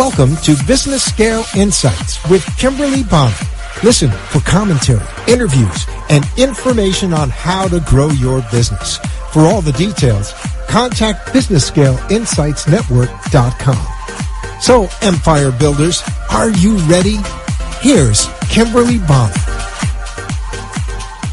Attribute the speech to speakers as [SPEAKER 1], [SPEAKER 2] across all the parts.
[SPEAKER 1] Welcome to Business Scale Insights with Kimberly Bonner. Listen for commentary, interviews, and information on how to grow your business. For all the details, contact businessscaleinsightsnetwork.com. So, Empire Builders, are you ready? Here's Kimberly Bonner.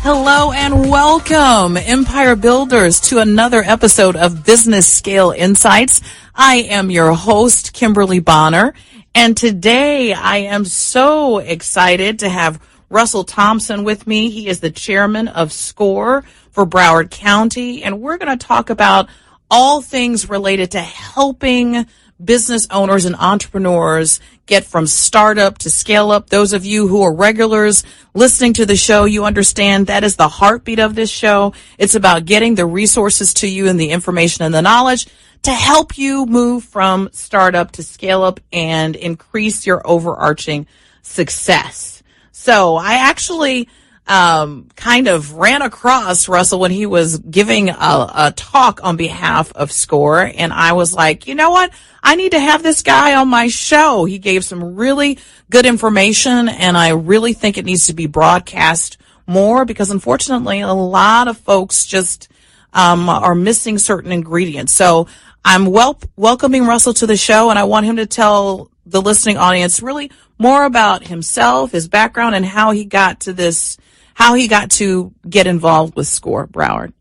[SPEAKER 2] Hello and welcome, Empire Builders, to another episode of Business Scale Insights. I am your host, Kimberly Bonner, and today I am so excited to have Russell Thompson with me. He is the chairman of SCORE for Broward County, and we're going to talk about all things related to helping business owners and entrepreneurs get from startup to scale up. Those of you who are regulars listening to the show, you understand that is the heartbeat of this show. It's about getting the resources to you and the information and the knowledge to help you move from startup to scale up and increase your overarching success. So I actually kind of ran across Russell when he was giving a talk on behalf of SCORE, and I was like, you know what? I need to have this guy on my show. He gave some really good information, and I really think it needs to be broadcast more because, unfortunately, a lot of folks just are missing certain ingredients. So I'm welcoming Russell to the show, and I want him to tell the listening audience really more about himself, his background, and how he got to get involved with SCORE Broward.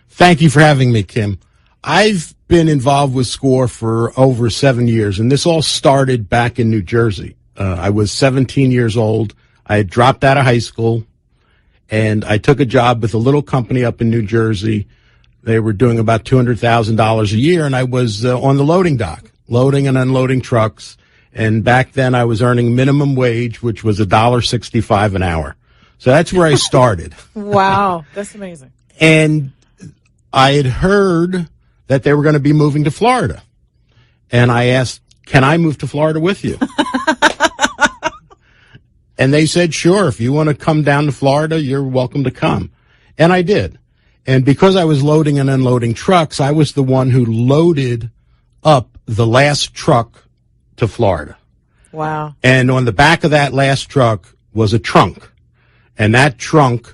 [SPEAKER 3] Thank you for having me, Kim. I've been involved with SCORE for over 7 years, and this all started back in New Jersey. I was 17 years old. I had dropped out of high school, and I took a job with a little company up in New Jersey. They were doing about $200,000 a year, and I was on the loading dock, loading and unloading trucks. And back then, I was earning minimum wage, which was $1.65 an hour. So that's where I started.
[SPEAKER 2] Wow, that's amazing.
[SPEAKER 3] And I had heard that they were going to be moving to Florida. And I asked, can I move to Florida with you? And they said, sure, if you want to come down to Florida, you're welcome to come. And I did. And because I was loading and unloading trucks, I was the one who loaded up the last truck to Florida.
[SPEAKER 2] Wow.
[SPEAKER 3] And on the back of that last truck was a trunk. And that trunk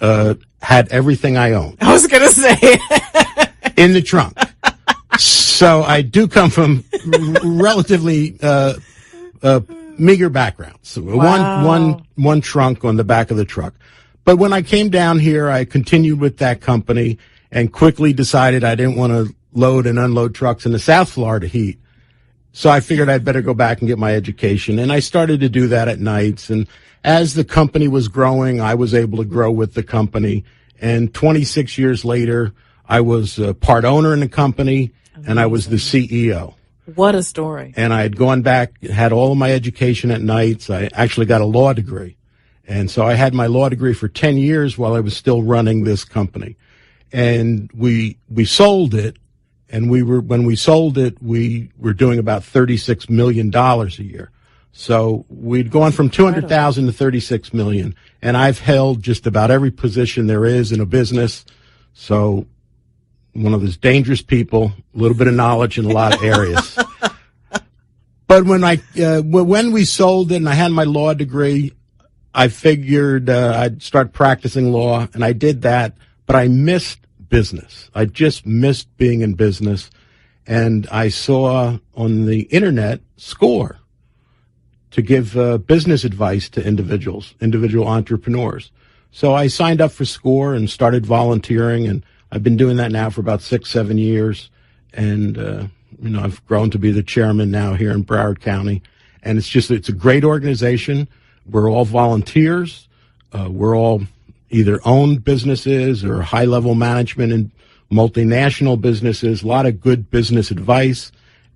[SPEAKER 3] had everything I owned.
[SPEAKER 2] I was going to say.
[SPEAKER 3] In the trunk. So I do come from relatively meager backgrounds.
[SPEAKER 2] Wow.
[SPEAKER 3] One trunk on the back of the truck. But when I came down here, I continued with that company and quickly decided I didn't want to load and unload trucks in the South Florida heat. So I figured I'd better go back and get my education. And I started to do that at nights. And as the company was growing, I was able to grow with the company. And 26 years later, I was a part owner in the company. Amazing. And I was the CEO.
[SPEAKER 2] What a story.
[SPEAKER 3] And I had gone back, had all of my education at nights. I actually got a law degree. And so I had my law degree for 10 years while I was still running this company. And we sold it. And when we sold it, we were doing about $36 million a year. So we'd gone from 200,000 to 36 million. And I've held just about every position there is in a business. So one of those dangerous people, a little bit of knowledge in a lot of areas. But when we sold it and I had my law degree, I figured I'd start practicing law, and I did that, but I missed business. I just missed being in business, and I saw on the internet SCORE to give business advice to individual entrepreneurs. So I signed up for SCORE and started volunteering, and I've been doing that now for about 6-7 years, and I've grown to be the chairman now here in Broward County, and it's a great organization. We're all volunteers. We're all either own businesses or high-level management in multinational businesses, a lot of good business advice,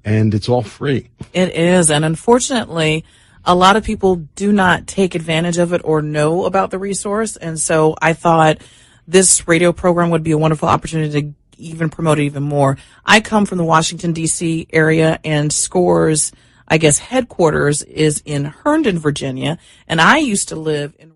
[SPEAKER 3] and it's all free.
[SPEAKER 2] It is, and unfortunately, a lot of people do not take advantage of it or know about the resource, and so I thought this radio program would be a wonderful opportunity to even promote it even more. I come from the Washington, D.C. area, and SCORE's headquarters is in Herndon, Virginia, and I used to live in